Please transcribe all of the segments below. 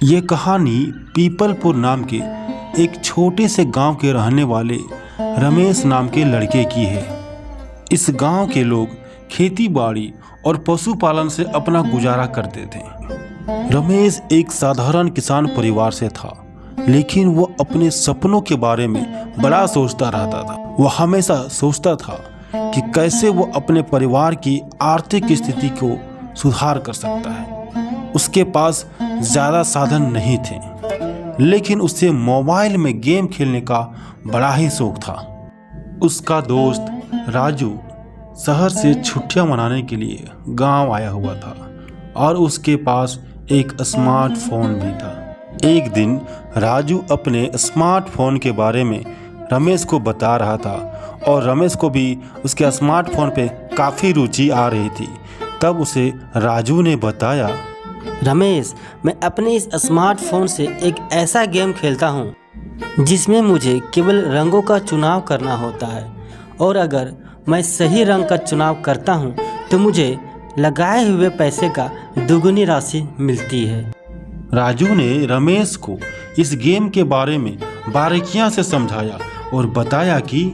ये कहानी पीपलपुर नाम के एक छोटे से गांव के रहने वाले रमेश नाम के लड़के की है। इस गांव के लोग खेती बाड़ी और पशुपालन से अपना गुजारा करते थे। रमेश एक साधारण किसान परिवार से था, लेकिन वो अपने सपनों के बारे में बड़ा सोचता रहता था। वो हमेशा सोचता था कि कैसे वो अपने परिवार की आर्थिक स्थिति को सुधार कर सकता है। उसके पास ज़्यादा साधन नहीं थे, लेकिन उसे मोबाइल में गेम खेलने का बड़ा ही शौक था। उसका दोस्त राजू शहर से छुट्टियां मनाने के लिए गांव आया हुआ था और उसके पास एक स्मार्टफोन भी था। एक दिन राजू अपने स्मार्टफोन के बारे में रमेश को बता रहा था और रमेश को भी उसके स्मार्टफोन पे काफ़ी रुचि आ रही थी। तब उसे राजू ने बताया, रमेश, मैं अपने इस स्मार्टफोन से एक ऐसा गेम खेलता हूँ जिसमें मुझे केवल रंगों का चुनाव करना होता है, और अगर मैं सही रंग का चुनाव करता हूँ तो मुझे लगाए हुए पैसे का दुगनी राशि मिलती है। राजू ने रमेश को इस गेम के बारे में बारीकियां से समझाया और बताया कि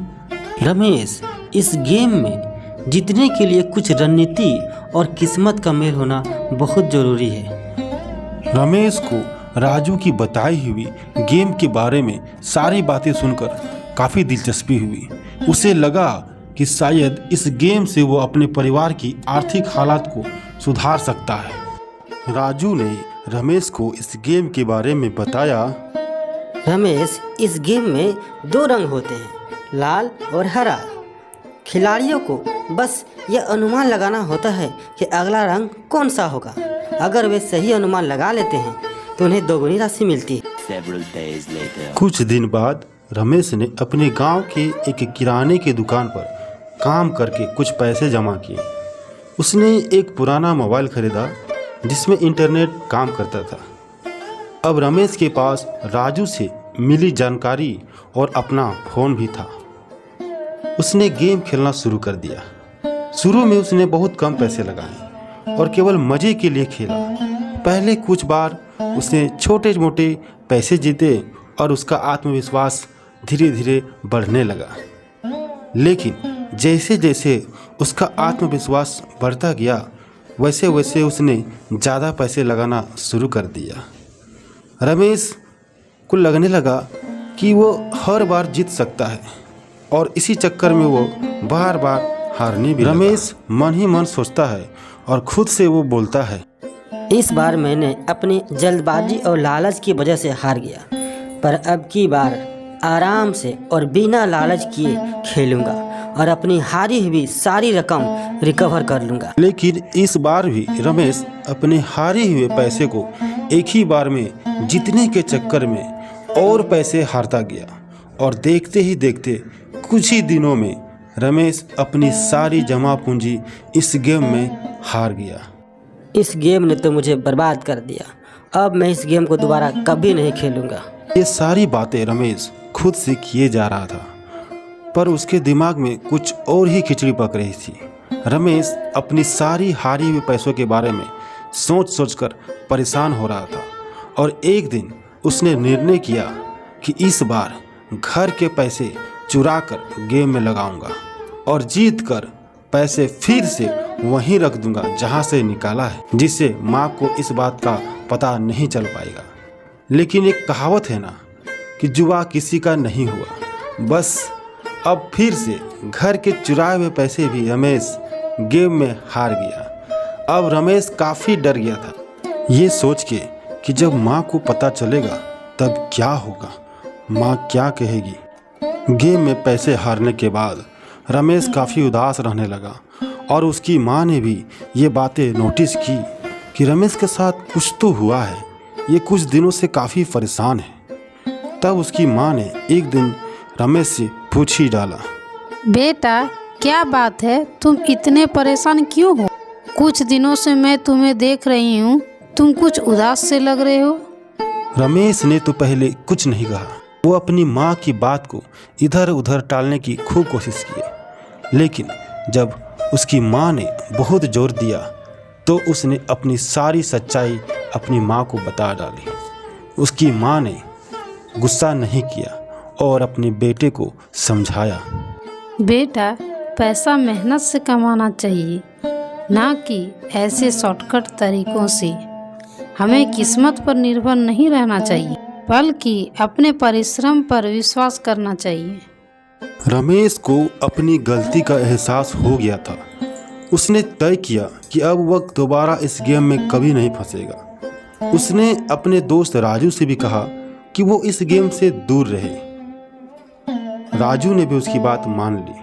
रमेश, इस गेम में जीतने के लिए कुछ रणनीति और किस्मत का मेल होना बहुत ज़रूरी है। रमेश को राजू की बताई हुई गेम के बारे में सारी बातें सुनकर काफ़ी दिलचस्पी हुई। उसे लगा कि शायद इस गेम से वो अपने परिवार की आर्थिक हालात को सुधार सकता है। राजू ने रमेश को इस गेम के बारे में बताया, रमेश, इस गेम में 2 रंग होते हैं, लाल और हरा। खिलाड़ियों को बस यह अनुमान लगाना होता है कि अगला रंग कौन सा होगा। अगर वे सही अनुमान लगा लेते हैं तो उन्हें दोगुनी राशि मिलती है। कुछ दिन बाद रमेश ने अपने गांव के एक किराने की दुकान पर काम करके कुछ पैसे जमा किए। उसने एक पुराना मोबाइल खरीदा जिसमें इंटरनेट काम करता था। अब रमेश के पास राजू से मिली जानकारी और अपना फ़ोन भी था। उसने गेम खेलना शुरू कर दिया। शुरू में उसने बहुत कम पैसे लगाए और केवल मज़े के लिए खेला। पहले कुछ बार उसने छोटे मोटे पैसे जीते और उसका आत्मविश्वास धीरे धीरे बढ़ने लगा। लेकिन जैसे जैसे उसका आत्मविश्वास बढ़ता गया, वैसे वैसे उसने ज़्यादा पैसे लगाना शुरू कर दिया। रमेश को लगने लगा कि वो हर बार जीत सकता है और इसी चक्कर में वो बार बार हारने भी लगा। रमेश मन ही मन सोचता है और खुद से वो बोलता है, इस बार मैंने अपनी जल्दबाजी और लालच की वजह से हार गया, पर अब की बार आराम से और बिना लालच किए खेलूंगा और अपनी हारी हुई सारी रकम रिकवर कर लूंगा। लेकिन इस बार भी रमेश अपने हारे हुए पैसे को एक ही बार में जीतने के चक्कर में और पैसे हारता गया और देखते ही देखते कुछ ही दिनों में रमेश अपनी सारी जमा पूंजी इस गेम में हार गया। इस गेम ने तो मुझे बर्बाद कर दिया। अब मैं इस गेम को दोबारा कभी नहीं खेलूंगा। ये सारी बातें रमेश खुद से किए जा रहा था, पर उसके दिमाग में कुछ और ही खिचड़ी पक रही थी। रमेश अपनी सारी हारी हुई पैसों के बारे में सोच सोचकर परेशान हो रहा था और एक दिन उसने निर्णय किया कि इस बार घर के पैसे चुरा कर गेम में लगाऊंगा और जीत कर पैसे फिर से वहीं रख दूंगा जहां से निकाला है, जिससे माँ को इस बात का पता नहीं चल पाएगा। लेकिन एक कहावत है ना कि जुआ किसी का नहीं हुआ। बस अब फिर से घर के चुराए हुए पैसे भी रमेश गेम में हार गया। अब रमेश काफ़ी डर गया था, ये सोच के कि जब माँ को पता चलेगा तब क्या होगा, माँ क्या कहेगी। गेम में पैसे हारने के बाद रमेश काफ़ी उदास रहने लगा और उसकी माँ ने भी ये बातें नोटिस की कि रमेश के साथ कुछ तो हुआ है, ये कुछ दिनों से काफ़ी परेशान है। तब उसकी माँ ने एक दिन रमेश से पूछ ही डाला, बेटा क्या बात है, तुम इतने परेशान क्यों हो? कुछ दिनों से मैं तुम्हें देख रही हूँ, तुम कुछ उदास से लग रहे हो। रमेश ने तो पहले कुछ नहीं कहा। वो अपनी माँ की बात को इधर उधर टालने की खूब कोशिश की, लेकिन जब उसकी माँ ने बहुत जोर दिया तो उसने अपनी सारी सच्चाई अपनी माँ को बता डाली। उसकी माँ ने गुस्सा नहीं किया और अपने बेटे को समझाया। बेटा, पैसा मेहनत से कमाना चाहिए, ना कि ऐसे शॉर्टकट तरीकों से। हमें किस्मत पर निर्भर नहीं रहना चाहिए, बल्कि अपने परिश्रम पर विश्वास करना चाहिए। रमेश को अपनी गलती का एहसास हो गया था। उसने तय किया कि अब वह दोबारा इस गेम में कभी नहीं फंसेगा। उसने अपने दोस्त राजू से भी कहा कि वो इस गेम से दूर रहे। राजू ने भी उसकी बात मान ली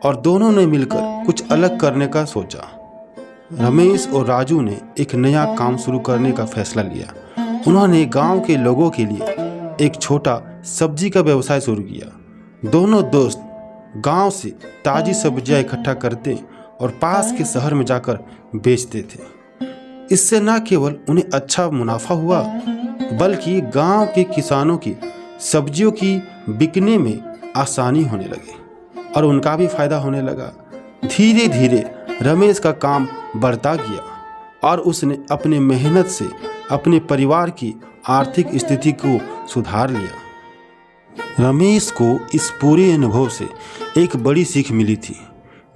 और दोनों ने मिलकर कुछ अलग करने का सोचा। रमेश और राजू ने एक नया काम शुरू करने का फैसला लिया। उन्होंने गांव के लोगों के लिए एक छोटा सब्जी का व्यवसाय शुरू किया। दोनों दोस्त गांव से ताज़ी सब्जियां इकट्ठा करते और पास के शहर में जाकर बेचते थे। इससे न केवल उन्हें अच्छा मुनाफा हुआ, बल्कि गांव के किसानों की सब्जियों की बिकने में आसानी होने लगी और उनका भी फायदा होने लगा। धीरे धीरे रमेश का काम बढ़ता गया और उसने अपनी मेहनत से अपने परिवार की आर्थिक स्थिति को सुधार लिया। रमेश को इस पूरे अनुभव से एक बड़ी सीख मिली थी।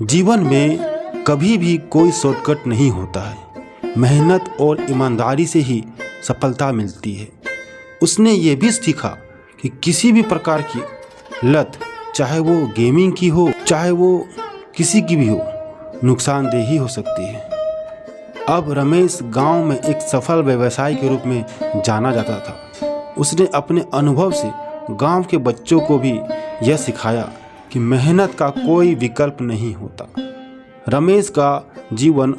जीवन में कभी भी कोई शॉर्टकट नहीं होता है। मेहनत और ईमानदारी से ही सफलता मिलती है। उसने ये भी सीखा कि किसी भी प्रकार की लत, चाहे वो गेमिंग की हो, चाहे वो किसी की भी हो, नुकसानदेही हो सकती है। अब रमेश गांव में एक सफल व्यवसायी के रूप में जाना जाता था। उसने अपने अनुभव से गांव के बच्चों को भी यह सिखाया कि मेहनत का कोई विकल्प नहीं होता। रमेश का जीवन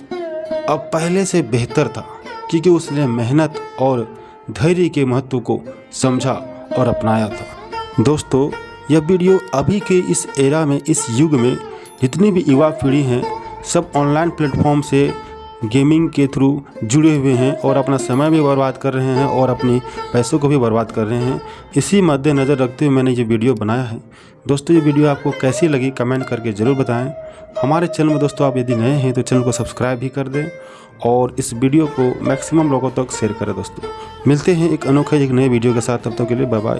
अब पहले से बेहतर था, क्योंकि उसने मेहनत और धैर्य के महत्व को समझा और अपनाया था। दोस्तों, यह वीडियो अभी के इस एरा में, इस युग में जितनी भी युवा पीढ़ी हैं, सब ऑनलाइन प्लेटफॉर्म से गेमिंग के थ्रू जुड़े हुए हैं और अपना समय भी बर्बाद कर रहे हैं और अपने पैसों को भी बर्बाद कर रहे हैं। इसी मद्देनज़र रखते हुए मैंने ये वीडियो बनाया है। दोस्तों, ये वीडियो आपको कैसी लगी कमेंट करके ज़रूर बताएं। हमारे चैनल में दोस्तों आप यदि नए हैं तो चैनल को सब्सक्राइब भी कर दें और इस वीडियो को मैक्सिमम लोगों तक शेयर करें। दोस्तों, मिलते हैं एक अनोखे एक नए वीडियो के साथ। तब तक के लिए बाय बाय।